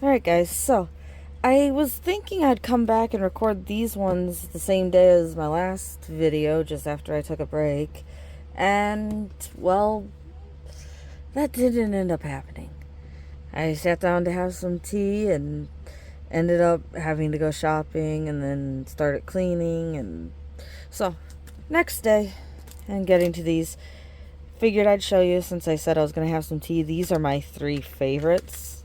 Alright guys, so I was thinking I'd come back and record these ones the same day as my last video, just after I took a break. And, well, that didn't end up happening. I sat down to have some tea and ended up having to go shopping and then started cleaning. And so, next day, and getting to these, figured I'd show you since I said I was going to have some tea. These are my 3 favorites.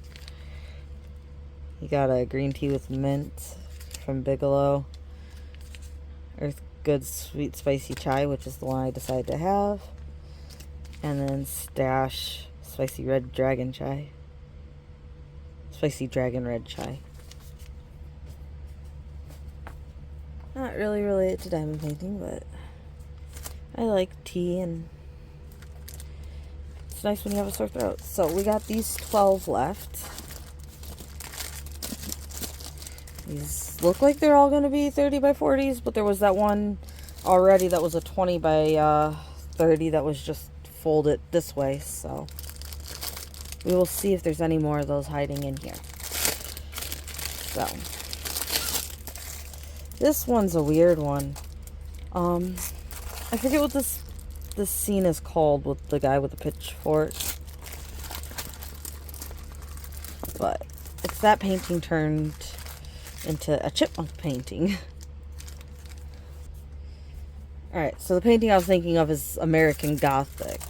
You got a green tea with mint from Bigelow, Earth Good Sweet Spicy Chai, which is the one I decided to have, and then Stash Spicy Red Dragon Chai. Spicy Dragon Red Chai. Not really related to diamond painting, but I like tea and it's nice when you have a sore throat. So we got these 12 left. These look like they're all going to be 30 by 40s, but there was that one already that was a 20 by 30 that was just folded this way, so we will see if there's any more of those hiding in here. So, this one's a weird one. I forget what this scene is called with the guy with the pitchfork, but it's that painting turned into a chipmunk painting. Alright, so the painting I was thinking of is American Gothic.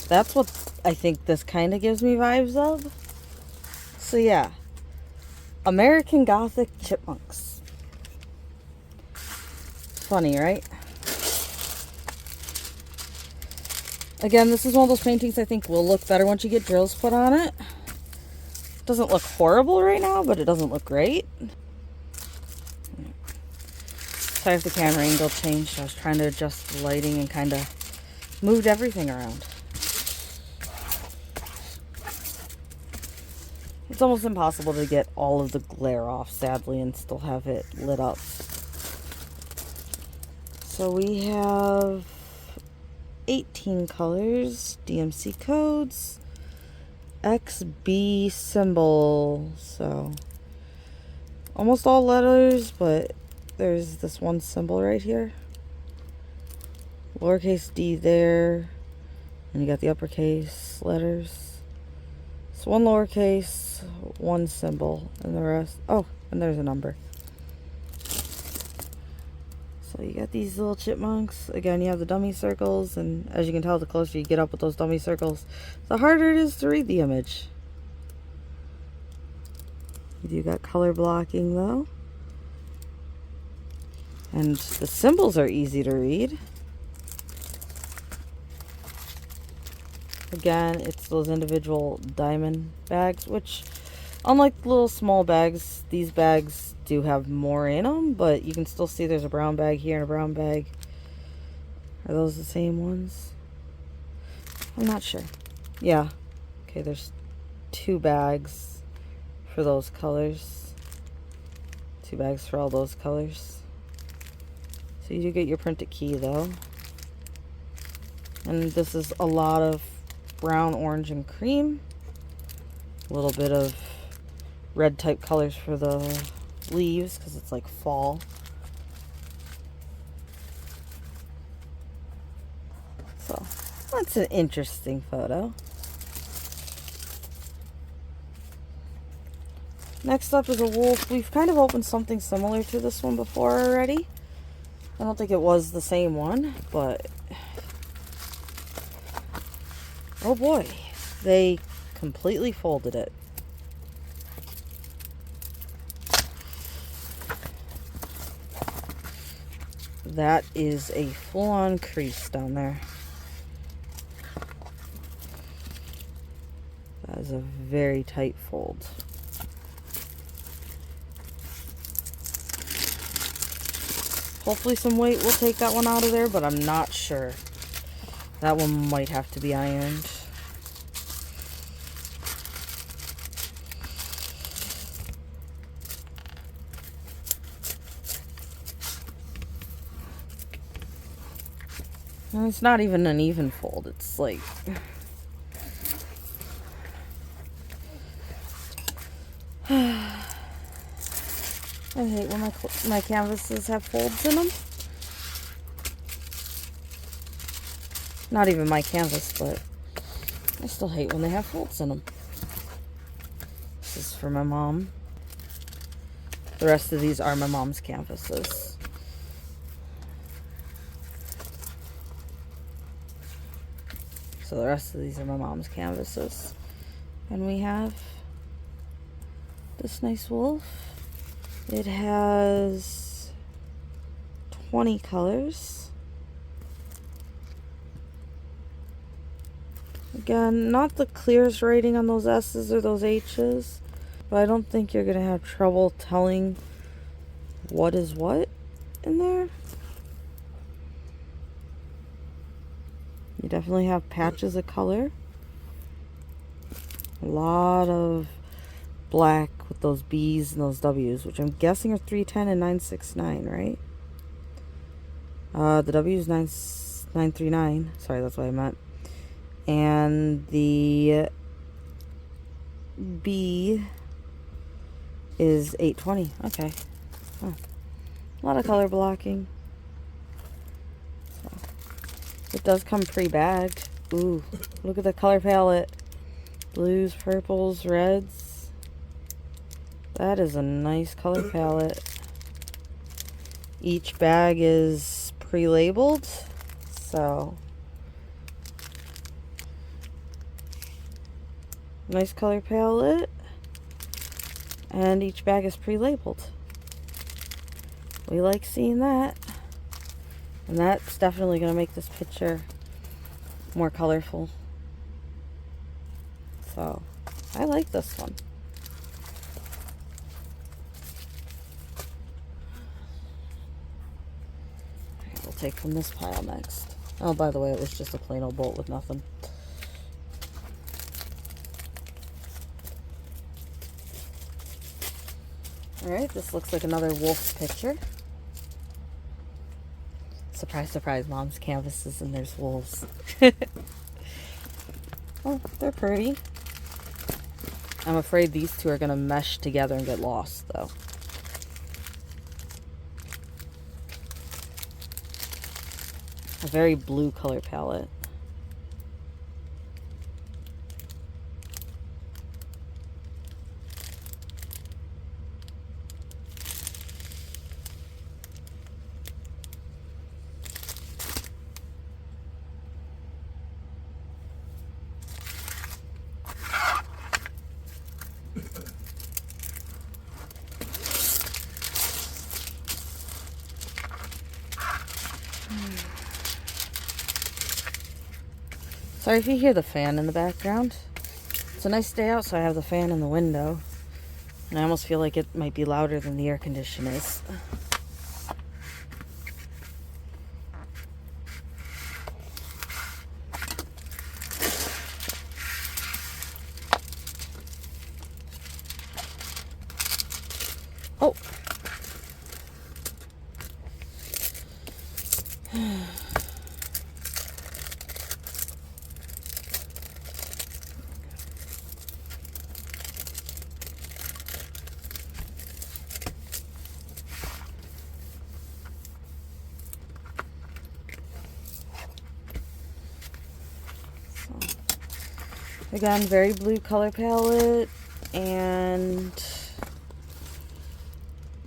That's what I think this kind of gives me vibes of. So yeah, American Gothic chipmunks. Funny, right? Again, this is one of those paintings I think will look better once you get drills put on it. Doesn't look horrible right now, but it doesn't look great. Sorry if the camera angle changed. I was trying to adjust the lighting and kind of moved everything around. It's almost impossible to get all of the glare off, sadly, and still have it lit up. So we have 18 colors, DMC codes, XB symbol, so almost all letters, but there's this one symbol right here. Lowercase d there. And you got the uppercase letters. So one lowercase, one symbol, and the rest. Oh, and there's a number. So you got these little chipmunks. Again, you have the dummy circles, and as you can tell, the closer you get up with those dummy circles, the harder it is to read the image. You do got color blocking though. And the symbols are easy to read. Again, it's those individual diamond bags, which, unlike little small bags, these bags do have more in them, but you can still see there's a brown bag here and a brown bag. Are those the same ones? I'm not sure. Yeah. Okay, there's 2 bags for those colors. 2 bags for all those colors. So you do get your printed key though. And this is a lot of brown, orange, and cream. A little bit of red type colors for the leaves because it's like fall. So that's an interesting photo. Next up is a wolf. We've kind of opened something similar to this one before already. I don't think it was the same one, but oh boy, they completely folded it. That is a full-on crease down there. That is a very tight fold. Hopefully some weight will take that one out of there, but I'm not sure. That one might have to be ironed. And it's not even an even fold. It's like I hate when my canvases have folds in them. Not even my canvas, but I still hate when they have folds in them. This is for my mom. The rest of these are my mom's canvases. So the rest of these are my mom's canvases. And we have this nice wolf. It has 20 colors. Again, not the clearest rating on those S's or those H's, but I don't think you're going to have trouble telling what is what in there. You definitely have patches of color. A lot of black with those B's and those W's, which I'm guessing are 310 and 969, right? The W is 939. Sorry, that's what I meant. And the B is 820. Okay. Huh. A lot of color blocking. So, it does come pre-bagged. Ooh, look at the color palette. Blues, purples, reds. That is a nice color palette. Each bag is pre-labeled, so nice color palette, and each bag is pre-labeled. We like seeing that, and that's definitely going to make this picture more colorful. So I like this one. Alright, we'll take from this pile next. Oh, by the way, it was just a plain old bolt with nothing. Alright, this looks like another wolf picture. Surprise, surprise, mom's canvases and there's wolves. Oh, they're pretty. I'm afraid these two are going to mesh together and get lost, though. A very blue color palette. Sorry if you hear the fan in the background. It's a nice day out, so I have the fan in the window. And I almost feel like it might be louder than the air conditioner is. Oh! Again, very blue color palette, and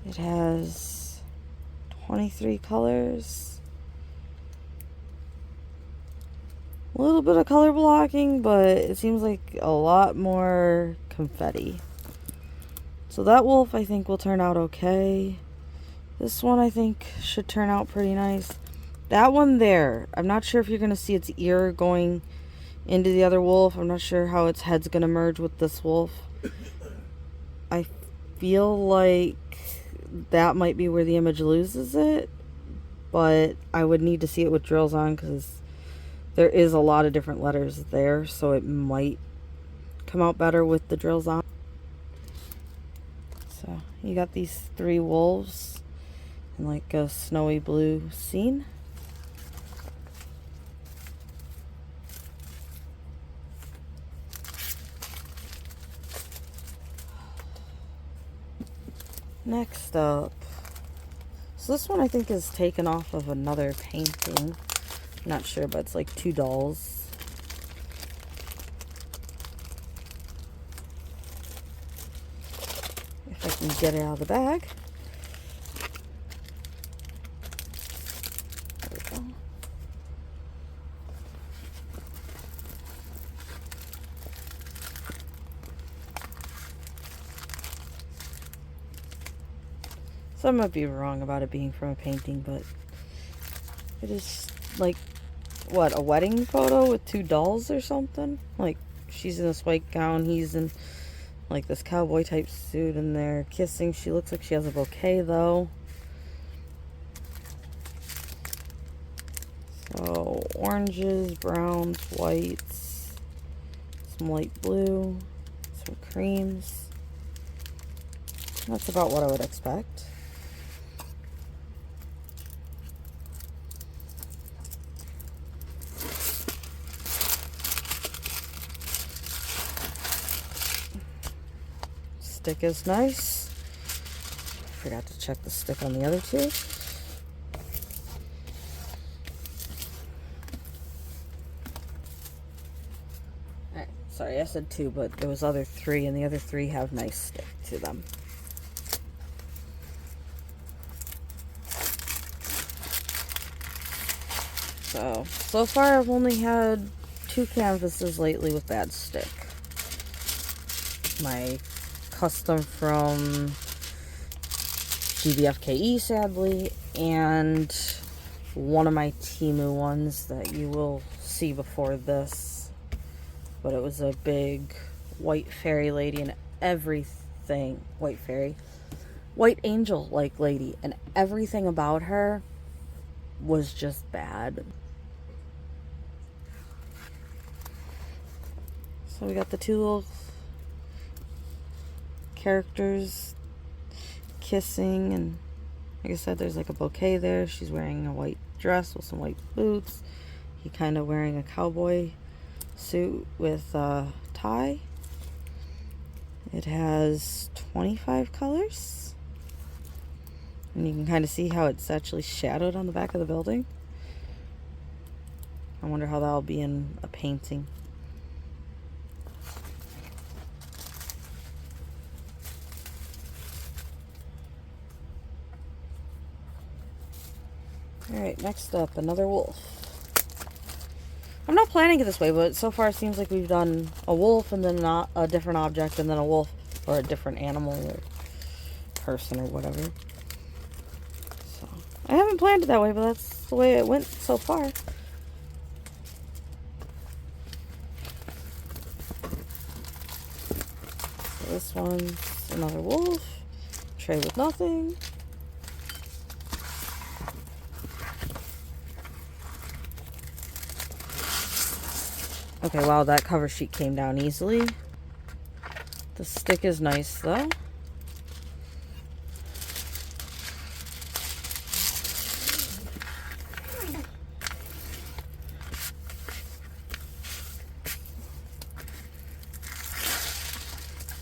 it has 23 colors. A little bit of color blocking, but it seems like a lot more confetti. So that wolf I think will turn out okay. This one I think should turn out pretty nice. That one there, I'm not sure if you're going to see its ear going into the other wolf. I'm not sure how its head's going to merge with this wolf. I feel like that might be where the image loses it, but I would need to see it with drills on because there is a lot of different letters there, so it might come out better with the drills on. So you got these three wolves in like a snowy blue scene. Next up, so this one I think is taken off of another painting. I'm not sure, but it's like 2 dolls. If I can get it out of the bag. There we go. So I might be wrong about it being from a painting, but it is like, what, a wedding photo with 2 dolls or something? Like, she's in this white gown, he's in like this cowboy type suit, and they're kissing. She looks like she has a bouquet though. So oranges, browns, whites, some light blue, some creams. That's about what I would expect. Stick is nice. Forgot to check the stick on the other 2. Alright, sorry, I said 2, but there was other 3, and the other 3 have nice stick to them. So far I've only had 2 canvases lately with bad stick. My custom from GBFKE, sadly, and one of my Temu ones that you will see before this. But it was a big white fairy lady and everything. White angel like lady, and everything about her was just bad. So we got the 2 little characters kissing, and like I said, there's like a bouquet there. She's wearing a white dress with some white boots. He kind of wearing a cowboy suit with a tie. It has 25 colors, and you can kind of see how it's actually shadowed on the back of the building. I wonder how that'll be in a painting. Alright, next up, another wolf. I'm not planning it this way, but so far it seems like we've done a wolf and then not a different object and then a wolf or a different animal or person or whatever. So I haven't planned it that way, but that's the way it went so far. So this one's another wolf. Tray with nothing. Okay, wow, that cover sheet came down easily. The stick is nice, though.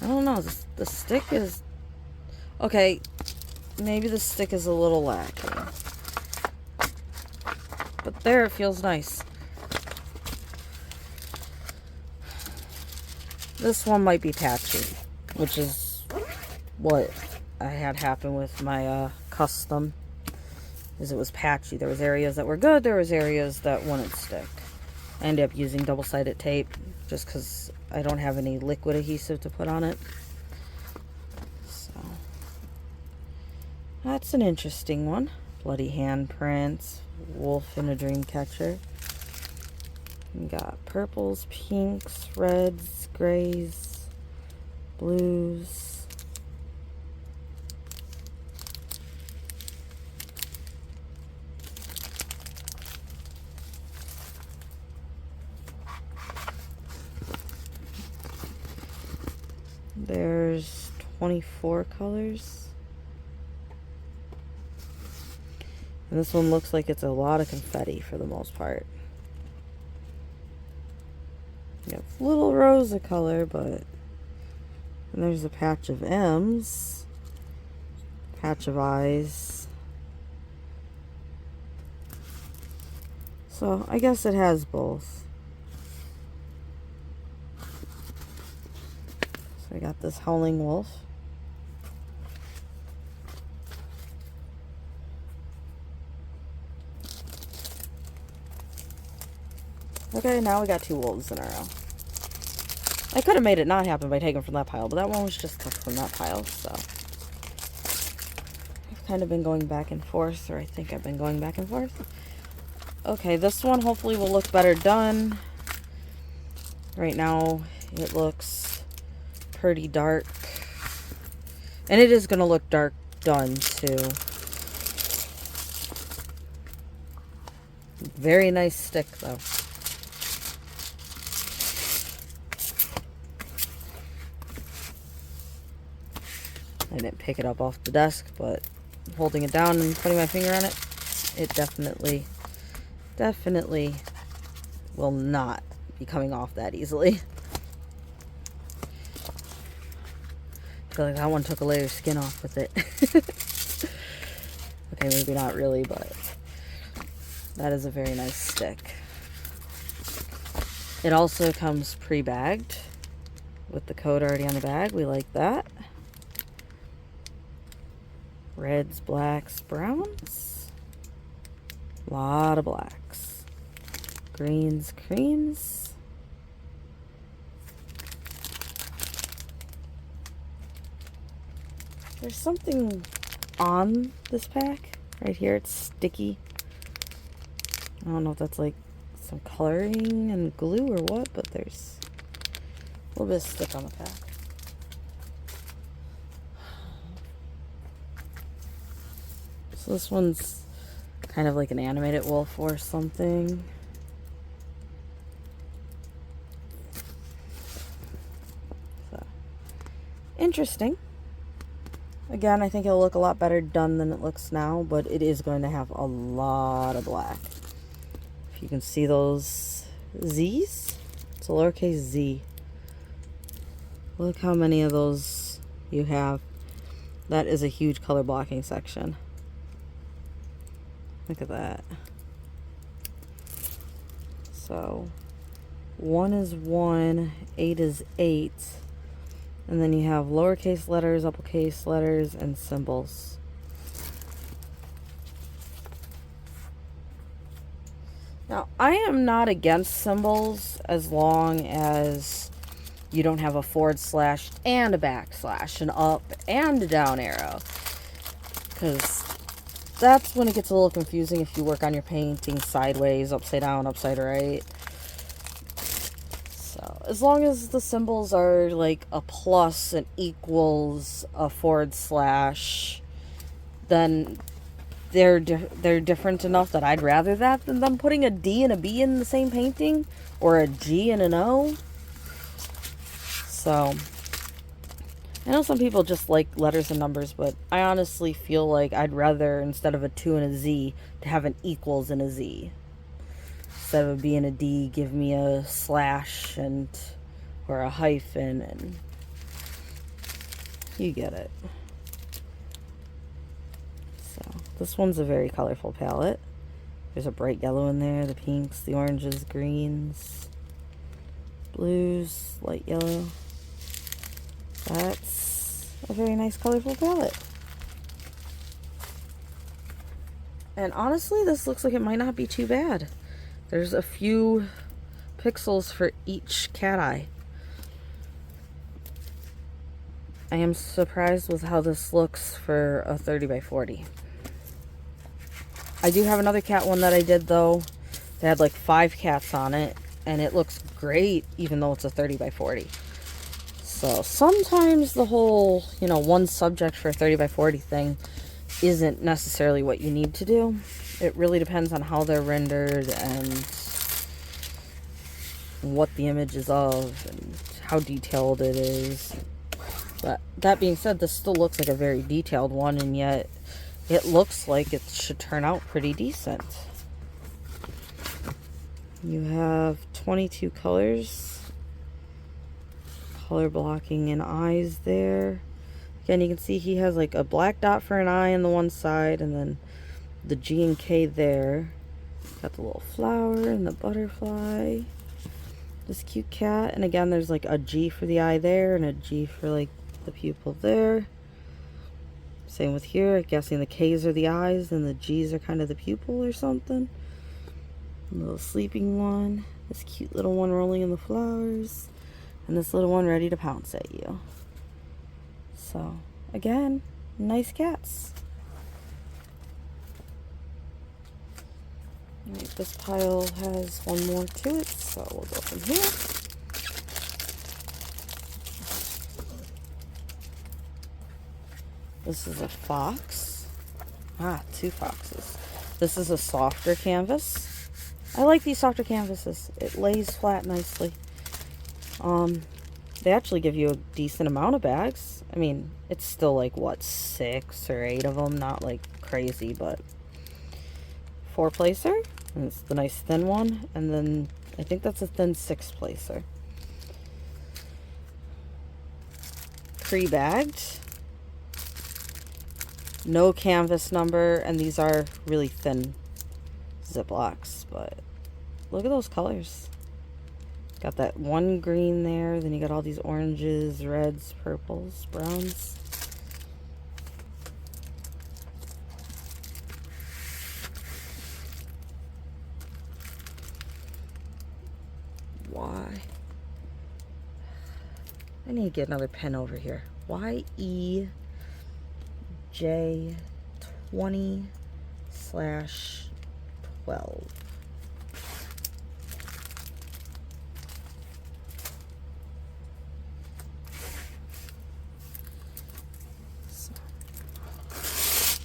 I don't know, the stick is... Okay, maybe the stick is a little lacking. But there, it feels nice. This one might be patchy, which is what I had happen with my custom, is it was patchy. There was areas that were good, there was areas that wouldn't stick. I ended up using double-sided tape just because I don't have any liquid adhesive to put on it. So that's an interesting one. Bloody handprints, wolf in a dream catcher. We got purples, pinks, reds, grays, blues. There's 24 colors. And this one looks like it's a lot of confetti for the most part. You have little rows of color, but... And there's a patch of M's. patch of eyes. So I guess it has both. So I got this howling wolf. Okay, now we got two wolves in a row. I could have made it not happen by taking from that pile, but that one was just took from that pile, so. I've kind of been going back and forth, or I think I've been going back and forth. Okay, this one hopefully will look better done. Right now, it looks pretty dark. And it is going to look dark done, too. Very nice stick, though. I didn't pick it up off the desk, but holding it down and putting my finger on it, it definitely will not be coming off that easily. I feel like that one took a layer of skin off with it. Okay, maybe not really, but that is a very nice stick. It also comes pre-bagged with the code already on the bag. We like that. Reds, blacks, browns. A lot of blacks. Greens, creams. There's something on this pack. Right here, it's sticky. I don't know if that's like some coloring and glue or what, but there's a little bit of stick on the pack. So this one's kind of like an animated wolf or something. So, interesting. Again, I think it'll look a lot better done than it looks now, but it is going to have a lot of black. If you can see those Z's, it's a lowercase z. Look how many of those you have. That is a huge color blocking section. Look at that. So 1 is 1, 8 is 8, and then you have lowercase letters, uppercase letters, and symbols. Now, I am not against symbols as long as you don't have a forward slash and a backslash, an up and a down arrow, because that's when it gets a little confusing if you work on your painting sideways, upside down, upside right. So as long as the symbols are like a plus and equals a forward slash, then they're different enough that I'd rather that than them putting a D and a B in the same painting, or a G and an O. So I know some people just like letters and numbers, but I honestly feel like I'd rather, instead of a 2 and a Z, to have an equals and a Z. Instead of a B and a D, give me a slash and or a hyphen, and you get it. So this one's a very colorful palette. There's a bright yellow in there, the pinks, the oranges, greens, blues, light yellow. That's a very nice colorful palette. And honestly, this looks like it might not be too bad. There's a few pixels for each cat eye. I am surprised with how this looks for a 30 by 40. I do have another cat one that I did though. They had like 5 cats on it, and it looks great even though it's a 30 by 40. So sometimes the whole, one subject for a 30 by 40 thing isn't necessarily what you need to do. It really depends on how they're rendered and what the image is of and how detailed it is. But that being said, this still looks like a very detailed one, and yet it looks like it should turn out pretty decent. You have 22 colors. Color blocking in eyes there. Again, you can see he has like a black dot for an eye on the one side, and then the G and K there. Got the little flower and the butterfly. This cute cat. And again, there's like a G for the eye there and a G for like the pupil there. Same with here. I'm guessing the K's are the eyes and the G's are kind of the pupil or something. A little sleeping one. This cute little one rolling in the flowers. And this little one ready to pounce at you. So, again, nice cats. Right, this pile has one more to it, so we'll go from here. This is a fox. Ah, two foxes. This is a softer canvas. I like these softer canvases. It lays flat nicely. They actually give you a decent amount of bags. I mean, it's still like, what, 6 or 8 of them? Not like crazy, but 4-placer. And it's the nice thin one. And then I think that's a thin 6-placer. Pre-bagged. No canvas number. And these are really thin Ziplocs. But look at those colors. Got that one green there. Then you got all these oranges, reds, purples, browns. Y. I need to get another pen over here. YEJ20/12.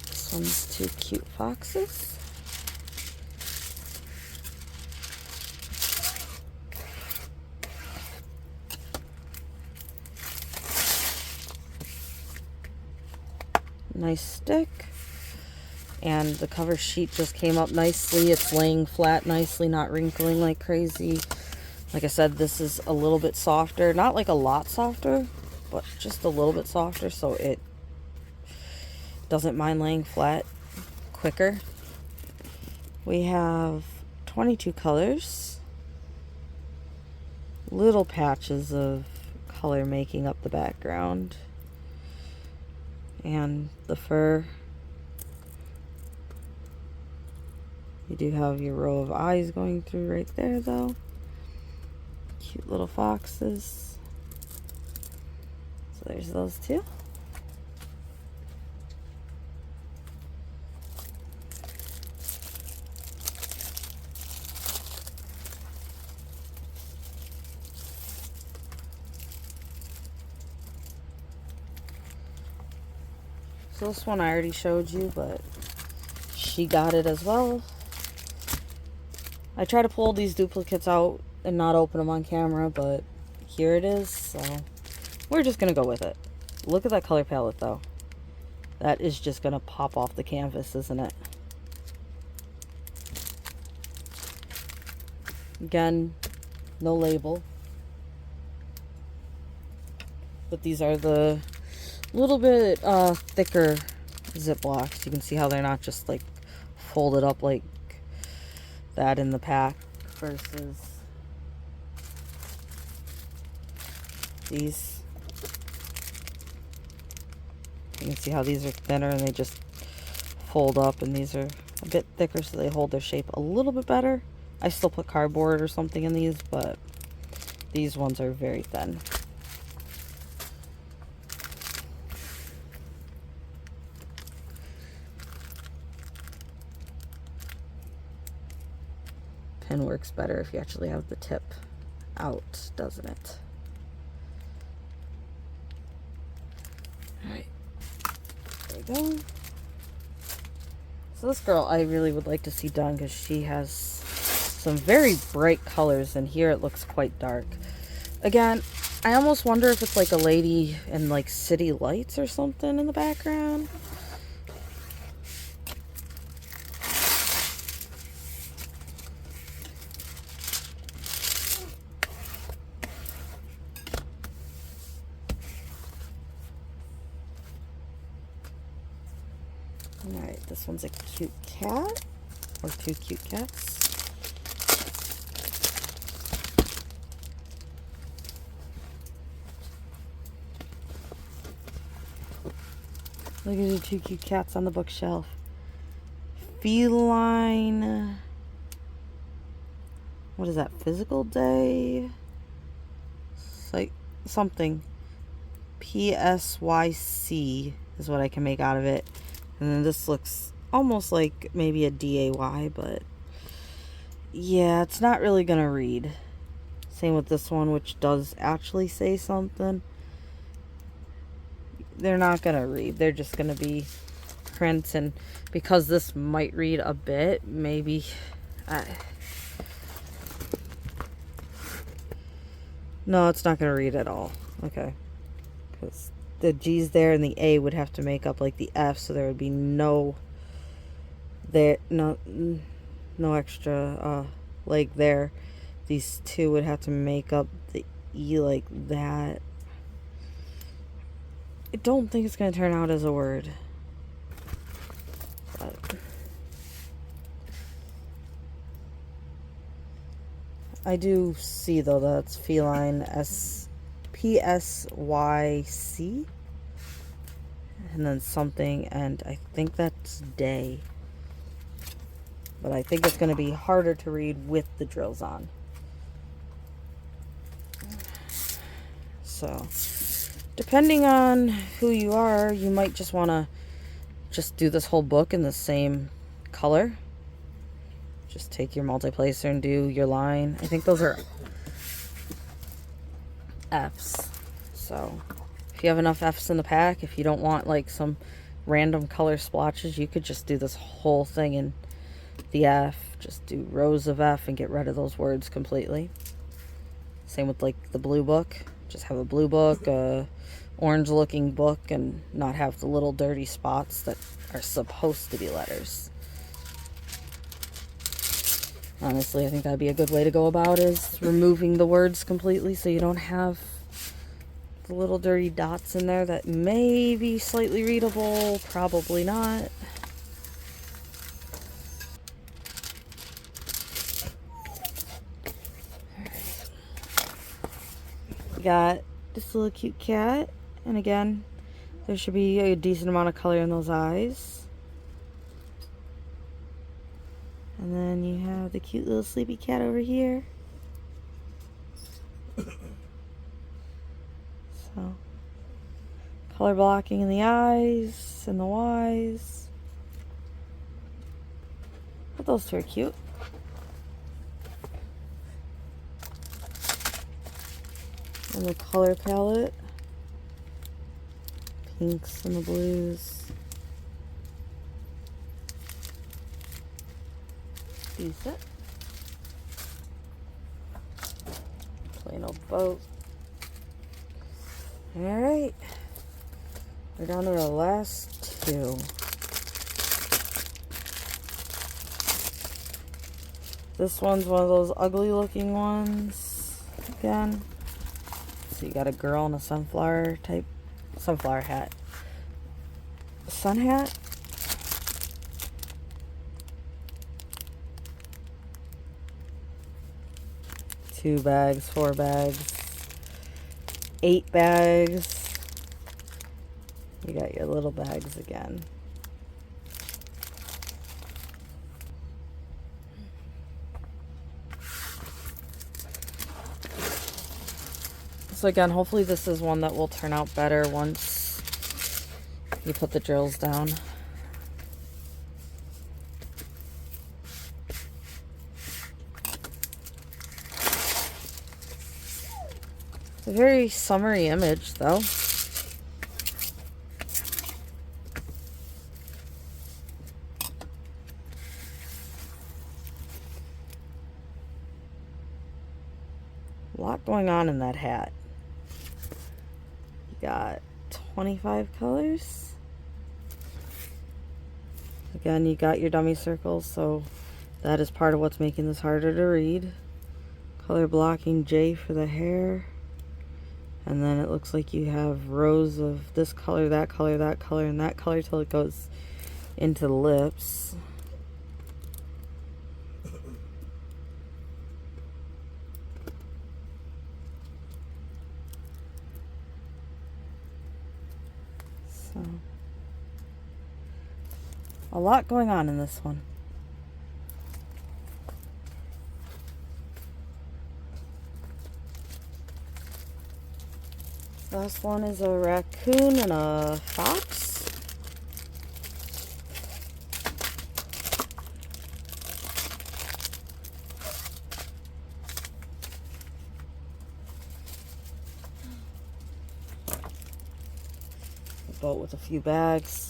This one's 2 cute foxes. Nice stick. And the cover sheet just came up nicely. It's laying flat nicely, not wrinkling like crazy. Like I said, this is a little bit softer. Not like a lot softer, but just a little bit softer, so it doesn't mind laying flat quicker. We have 22 colors. Little patches of color making up the background. And the fur. You do have your row of eyes going through right there, though. Cute little foxes. So there's those two. So this one I already showed you, but she got it as well. I try to pull these duplicates out and not open them on camera, but here it is, so we're just going to go with it. Look at that color palette, though. That is just going to pop off the canvas, isn't it? Again, no label. But these are the little bit thicker Ziplocs. You can see how they're not just like folded up like that in the pack versus these. You can see how these are thinner and they just fold up, and these are a bit thicker so they hold their shape a little bit better. I still put cardboard or something in these, but these ones are very thin. Pen works better if you actually have the tip out, doesn't it? Alright, there we go. So this girl I really would like to see done because she has some very bright colors, and here it looks quite dark. Again, I almost wonder if it's like a lady in like city lights or something in the background. Alright, this one's a cute cat, or two cute cats. Look at the two cute cats on the bookshelf. Feline. What is that? Physical day? Like something. PSYC is what I can make out of it. And then this looks almost like maybe a DAY, but yeah, it's not really gonna read. Same with this one, which does actually say something. They're not gonna read. They're just gonna be prints, and because this might read a bit, maybe no, it's not gonna read at all. Okay, because the G's there and the A would have to make up like the F, so there would be no extra leg there. These two would have to make up the E like that. I don't think it's going to turn out as a word. But I do see, though, that it's feline PSYC. And then something, and I think that's day. But I think it's going to be harder to read with the drills on. So depending on who you are, you might just want to just do this whole book in the same color. Just take your multiplacer and do your line. I think those are F's. So if you have enough F's in the pack, if you don't want like some random color splotches, you could just do this whole thing in the F. Just do rows of F and get rid of those words completely. Same with like the blue book. Just have a blue book, orange looking book, and not have the little dirty spots that are supposed to be letters. Honestly, I think that'd be a good way to go about is removing the words completely so you don't have the little dirty dots in there that may be slightly readable, probably not. We got this little cute cat, and again, there should be a decent amount of color in those eyes. And then you have the cute little sleepy cat over here. So, color blocking in the eyes and the Y's. But those two are cute. And the color palette. Pinks and the blues. Decent. Plain old boat. Alright. We're down to our last two. This one's one of those ugly looking ones. Again. So you got a girl in a sunflower hat. Sunhat? 2 bags, 4 bags, 8 bags. You got your little bags again. So again, hopefully this is one that will turn out better once you put the drills down. It's a very summery image, though. A lot going on in that hat. You got 25 colors. Again, you got your dummy circles, so that is part of what's making this harder to read. Color blocking J for the hair. And then it looks like you have rows of this color, that color, that color, and that color till it goes into the lips. So, a lot going on in this one. Last one is a raccoon and a fox. A boat with a few bags.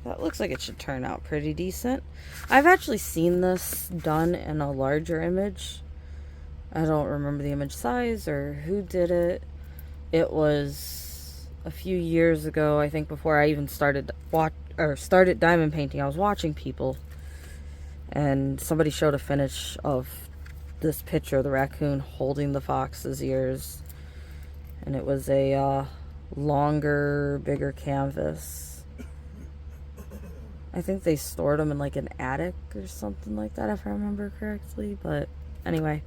That looks like it should turn out pretty decent. I've actually seen this done in a larger image. I don't remember the image size or who did it. It was a few years ago, I think, before I even started diamond painting. I was watching people, and somebody showed a finish of this picture of the raccoon holding the fox's ears, and it was a longer, bigger canvas. I think they stored them in like an attic or something like that, if I remember correctly. But anyway,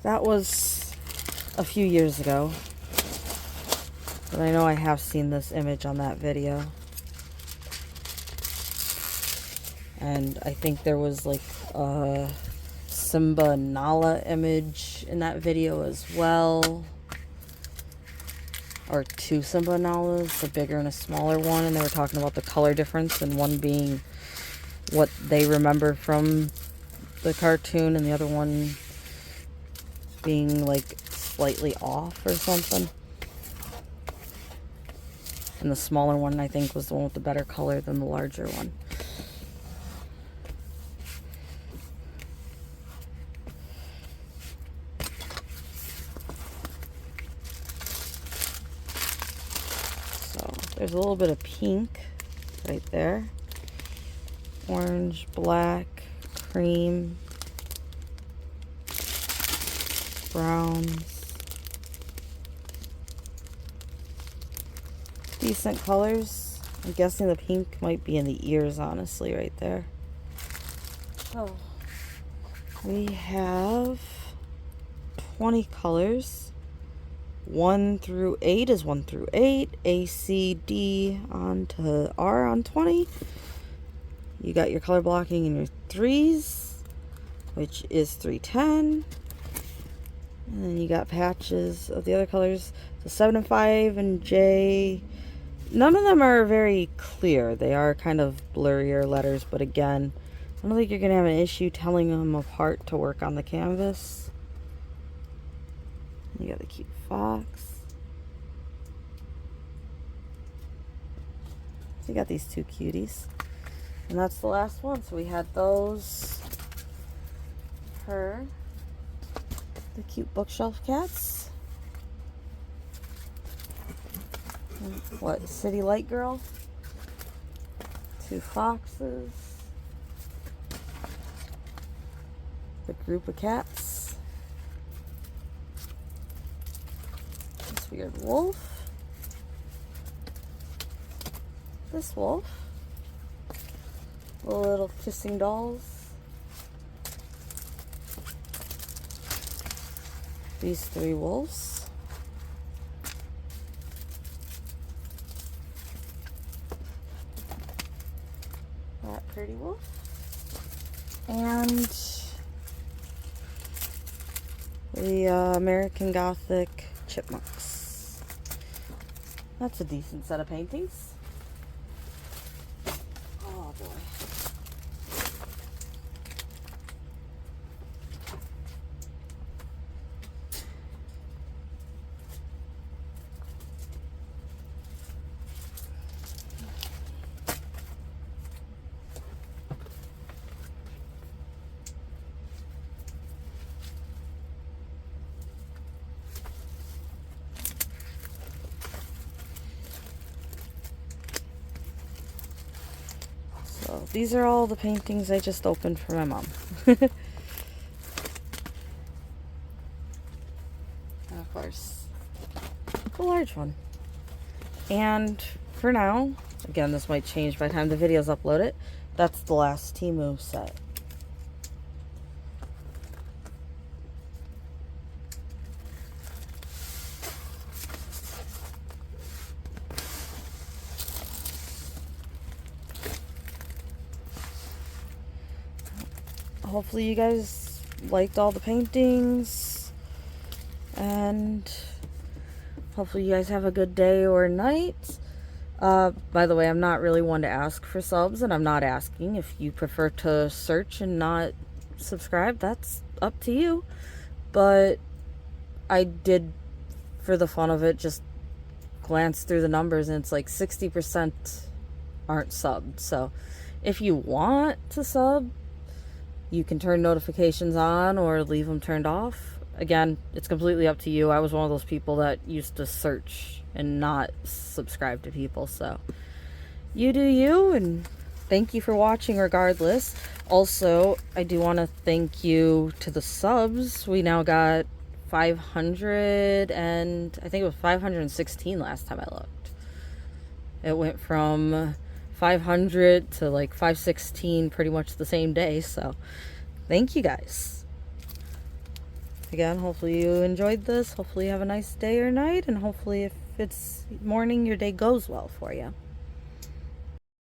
that was a few years ago. But I know I have seen this image on that video. And I think there was like a Simba Nala image in that video as well. Or two Simba Nalas, a bigger and a smaller one, and they were talking about the color difference, and one being what they remember from the cartoon and the other one being like slightly off or something. And the smaller one, I think, was the one with the better color than the larger one. There's a little bit of pink right there. Orange, black, cream, browns. Decent colors. I'm guessing the pink might be in the ears, honestly, right there. Oh. We have 20 colors. 1 through 8 is 1 through 8. A, C, D on to R on 20. You got your color blocking in your 3s, which is 310. And then you got patches of the other colors. So 7 and 5 and J. None of them are very clear. They are kind of blurrier letters, but again, I don't think you're going to have an issue telling them apart to work on the canvas. You got the cute fox. So you got these two cuties. And that's the last one. So we had those. Her. The cute bookshelf cats. And what? City Light Girl. Two foxes. The group of cats. Weird wolf. This wolf. The little kissing dolls. These 3 wolves. That pretty wolf. And the American Gothic Chipmunks. That's a decent set of paintings. Oh boy. So these are all the paintings I just opened for my mom. And of course, the large one. And for now, again, this might change by the time the video's uploaded, that's the last Temu set. Hopefully you guys liked all the paintings, and hopefully you guys have a good day or night. By the way, I'm not really one to ask for subs, and I'm not asking. If you prefer to search and not subscribe, that's up to you. But I did, for the fun of it, just glance through the numbers, and it's like 60% aren't subbed. So if you want to sub, you can turn notifications on or leave them turned off. Again, it's completely up to you. I was one of those people that used to search and not subscribe to people. So you do you, and thank you for watching regardless. Also, I do want to thank you to the subs. We now got 500, and I think it was 516 last time I looked. It went from 500 to like 516 pretty much the same day. So thank you guys again. Hopefully you enjoyed this. Hopefully you have a nice day or night, and hopefully if it's morning, your day goes well for you.